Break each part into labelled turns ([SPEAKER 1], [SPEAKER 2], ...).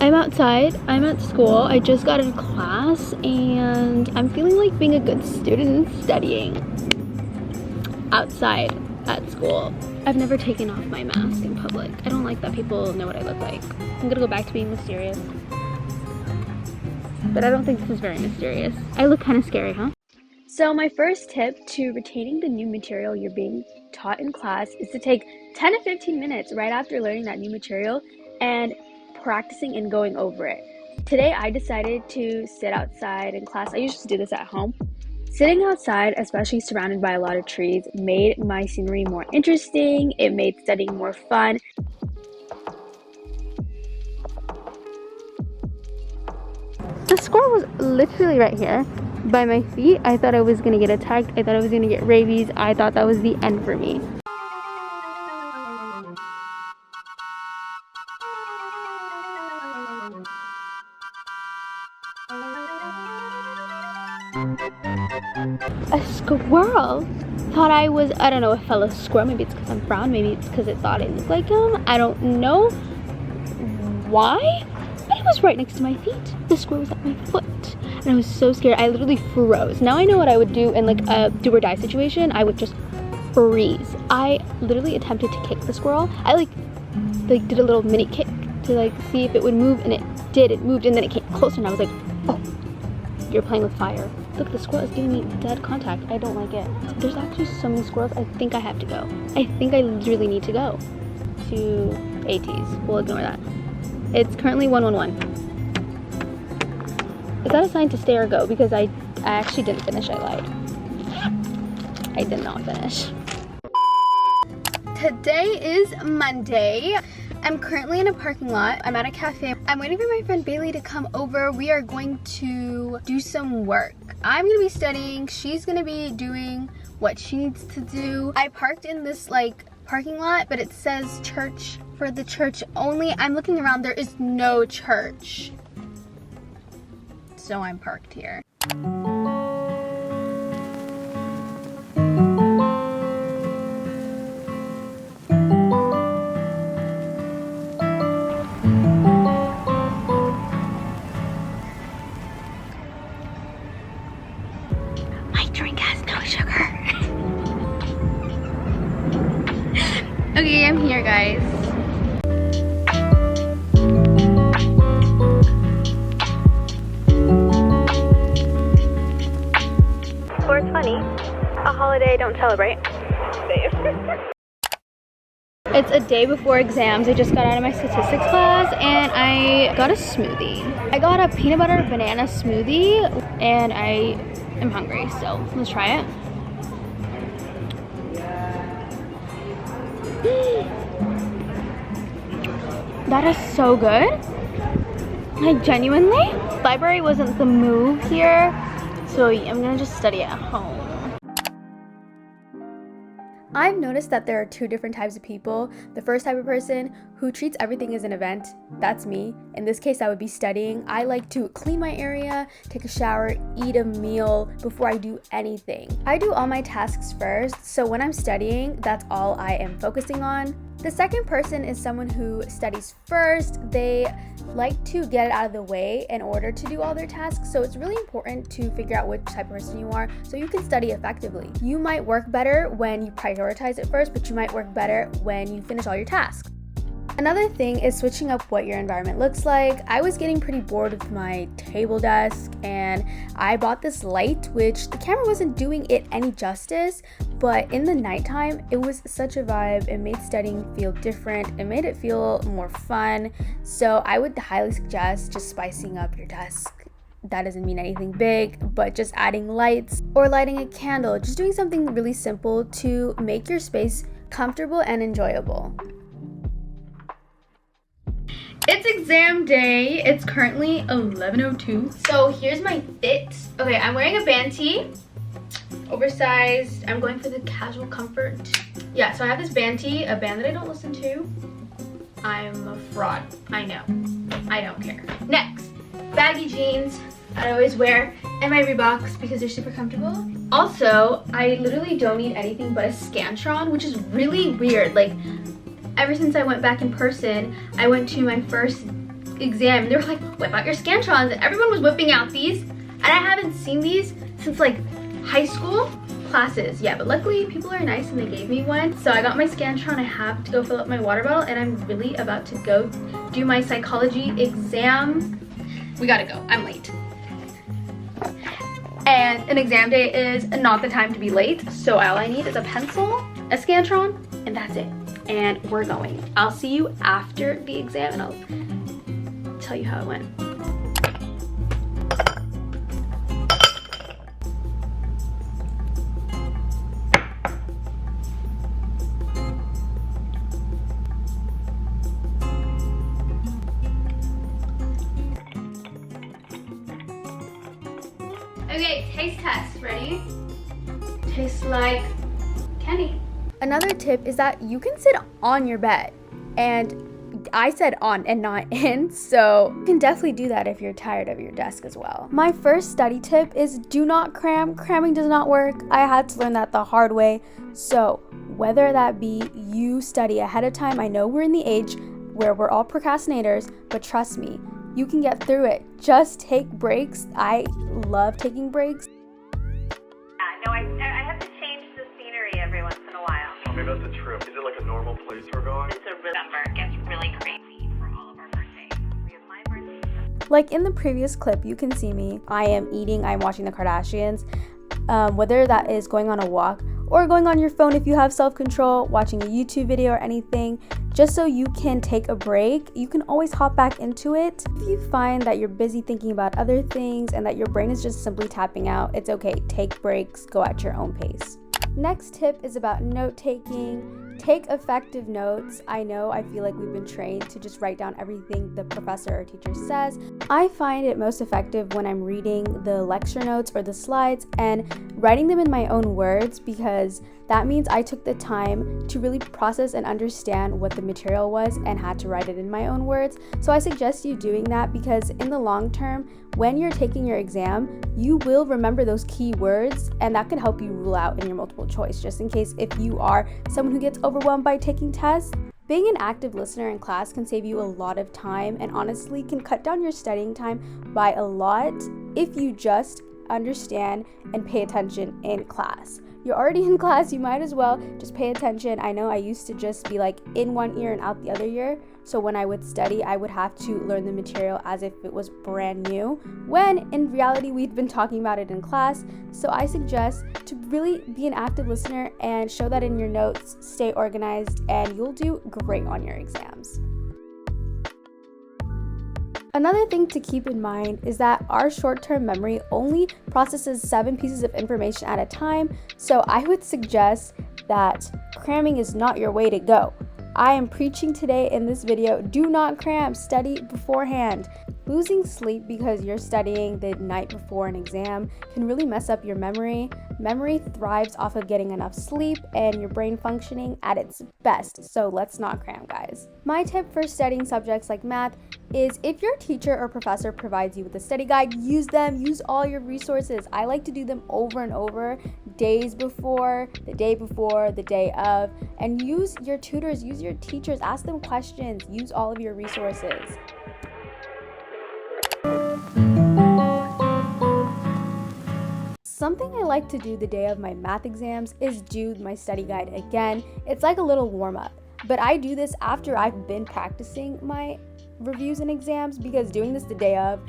[SPEAKER 1] I'm outside, I'm at school, I just got in class, and I'm feeling like being a good student and studying outside at school. I've never taken off my mask in public. I don't like that people know what I look like. I'm gonna go back to being mysterious. But I don't think this is very mysterious. I look kind of scary, huh? So my first tip to retaining the new material you're being taught in class is to take 10 to 15 minutes right after learning that new material and practicing and going over it. Today I decided to sit outside in class. I used to do this at home. Sitting outside, especially surrounded by a lot of trees, made my scenery more interesting. It made studying more fun. The squirrel was literally right here by my feet. I thought I was gonna get attacked. I thought I was gonna get rabies. I thought that was the end for me. A squirrel thought I was, I don't know, a fellow squirrel. Maybe it's because I'm brown. Maybe it's because it thought I looked like him. I don't know why, but it was right next to my feet. The squirrel was at my foot, and I was so scared. I literally froze. Now I know what I would do in like a do or die situation. I would just freeze. I literally attempted to kick the squirrel. I like did a little mini kick to like see if it would move, and it did. It moved, and then it came closer, and I was like, oh, you're playing with fire. Look, the squirrel is giving me dead contact. I don't like it. There's actually so many squirrels. I think I have to go. I think I really need to go to ATs. We'll ignore that. It's currently 111. Is that a sign to stay or go? Because I actually didn't finish. I lied. I did not finish. Today is Monday. I'm currently in a parking lot. I'm at a cafe. I'm waiting for my friend Bailey to come over. We are going to do some work. I'm gonna be studying. She's gonna be doing what she needs to do. I parked in this like parking lot, but it says church for the church only. I'm looking around. There is no church. So I'm parked here. Okay, I'm here, guys. $4.20, a holiday I don't celebrate. It's a day before exams. I just got out of my statistics class and I got a smoothie. I got a peanut butter banana smoothie and I am hungry, so let's try it. That is so good. Like, genuinely, library wasn't the move here, so I'm gonna just study at home. I've noticed that there are two different types of people. The first type of person who treats everything as an event. That's me. In this case, that would be studying. I like to clean my area, take a shower, eat a meal before I do anything. I do all my tasks first, so when I'm studying, that's all I am focusing on. The second person is someone who studies first. They like to get it out of the way in order to do all their tasks, so it's really important to figure out which type of person you are so you can study effectively. You might work better when you prioritize it first, but you might work better when you finish all your tasks. Another thing is switching up what your environment looks like. I was getting pretty bored with my table desk and I bought this light, which the camera wasn't doing it any justice, but in the nighttime, it was such a vibe. It made studying feel different. It made it feel more fun. So I would highly suggest just spicing up your desk. That doesn't mean anything big, but just adding lights or lighting a candle, just doing something really simple to make your space comfortable and enjoyable. It's exam day. It's currently 11:02. So here's my fit. Okay, I'm wearing a band tee, oversized. I'm going for the casual comfort. Yeah, so I have this band tee, a band that I don't listen to. I'm a fraud. I know. I don't care. Next, baggy jeans I always wear, and my Reeboks because they're super comfortable. Also, I literally don't need anything but a Scantron, which is really weird. Like, ever since I went back in person, I went to my first exam. They were like, whip out your Scantrons, and everyone was whipping out these, and I haven't seen these since like high school classes. Yeah, but luckily people are nice and they gave me one. So I got my Scantron. I have to go fill up my water bottle, and I'm really about to go do my psychology exam. We gotta go, I'm late. And an exam day is not the time to be late, so all I need is a pencil, a Scantron, and that's it. And we're going. I'll see you after the exam and I'll tell you how it went. Okay, taste test. Ready? Tastes like candy. Another tip is that you can sit on your bed, and I said on and not in, so you can definitely do that if you're tired of your desk as well. My first study tip is do not cram. Cramming does not work. I had to learn that the hard way. So whether that be you study ahead of time, I know we're in the age where we're all procrastinators, but trust me, you can get through it. Just take breaks. I love taking breaks.
[SPEAKER 2] No, I have to change the scenery every once in a while.
[SPEAKER 3] Tell me about the trip. Is it like a normal place we're going?
[SPEAKER 2] It's a summer. It gets really crazy for all of our birthdays. We have my birthday.
[SPEAKER 1] Like in the previous clip, you can see me. I am eating, I'm watching the Kardashians. Whether that is going on a walk or going on your phone if you have self-control, watching a YouTube video or anything, just so you can take a break, you can always hop back into it. If you find that you're busy thinking about other things and that your brain is just simply tapping out, it's okay. Take breaks, go at your own pace. Next tip is about note-taking. Take effective notes. I feel like we've been trained to just write down everything the professor or teacher says. I find it most effective when I'm reading the lecture notes or the slides and writing them in my own words, because that means I took the time to really process and understand what the material was and had to write it in my own words. So I suggest you doing that, because in the long term, when you're taking your exam, you will remember those key words, and that can help you rule out in your multiple choice, just in case if you are someone who gets overwhelmed by taking tests. Being an active listener in class can save you a lot of time, and honestly can cut down your studying time by a lot if you just understand and pay attention in class. You're already in class, you might as well just pay attention. I know I used to just be like in one ear and out the other ear. So when I would study, I would have to learn the material as if it was brand new, when in reality we'd been talking about it in class. So I suggest to really be an active listener and show that in your notes, stay organized, and you'll do great on your exams. Another thing to keep in mind is that our short-term memory only processes 7 pieces of information at a time, so I would suggest that cramming is not your way to go. I am preaching today in this video, do not cram, study beforehand. Losing sleep because you're studying the night before an exam can really mess up your memory. Memory thrives off of getting enough sleep and your brain functioning at its best, so let's not cram, guys. My tip for studying subjects like math is if your teacher or professor provides you with a study guide, use them, use all your resources. I like to do them over and over, days before, the day before, the day of, and use your tutors, use your teachers, ask them questions, use all of your resources. Something I like to do the day of my math exams is do my study guide again. It's like a little warm-up, but I do this after I've been practicing my reviews and exams, because doing this the day of,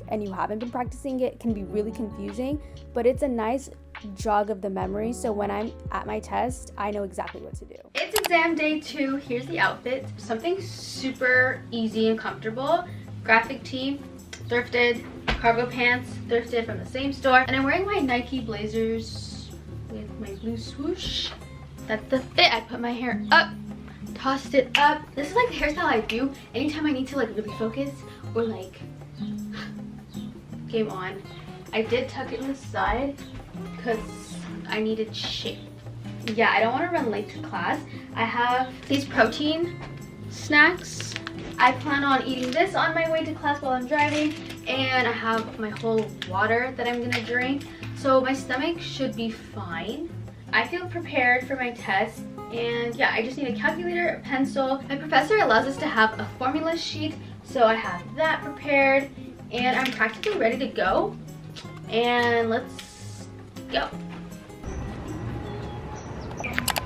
[SPEAKER 1] and you haven't been practicing it, can be really confusing, but it's a nice jog of the memory, so when I'm at my test, I know exactly what to do. It's exam day 2. Here's the outfit. Something super easy and comfortable. Graphic tee, thrifted, cargo pants, thrifted from the same store, and I'm wearing my Nike blazers with my blue swoosh. That's the fit. I put my hair up, tossed it up. This is like the hairstyle I do anytime I need to really focus or game on. I did tuck it in the side because I needed shape. Yeah, I don't want to run late to class. I have these protein snacks. I plan on eating this on my way to class while I'm driving, and I have my whole water that I'm gonna drink, so my stomach should be fine. I feel prepared for my test, and yeah, I just need a calculator, a pencil. My professor allows us to have a formula sheet So I have that prepared and I'm practically ready to go. And let's go.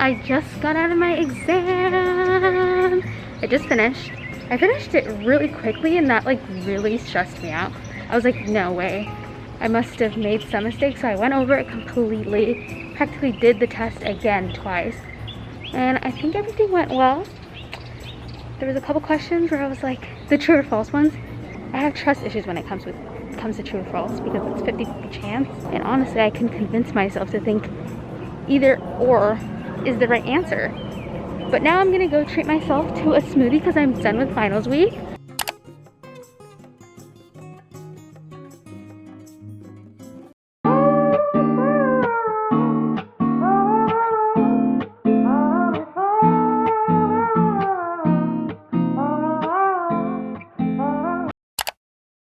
[SPEAKER 1] I just got out of my exam. I just finished. I finished it really quickly and that like really stressed me out. I was like, no way. I must have made some mistakes. So I went over it completely, practically did the test again twice. And I think everything went well. There was a couple questions where I was like, the true or false ones. I have trust issues when it comes to true or false because it's 50-50 chance. And honestly, I can convince myself to think either or is the right answer. But now I'm gonna go treat myself to a smoothie because I'm done with finals week.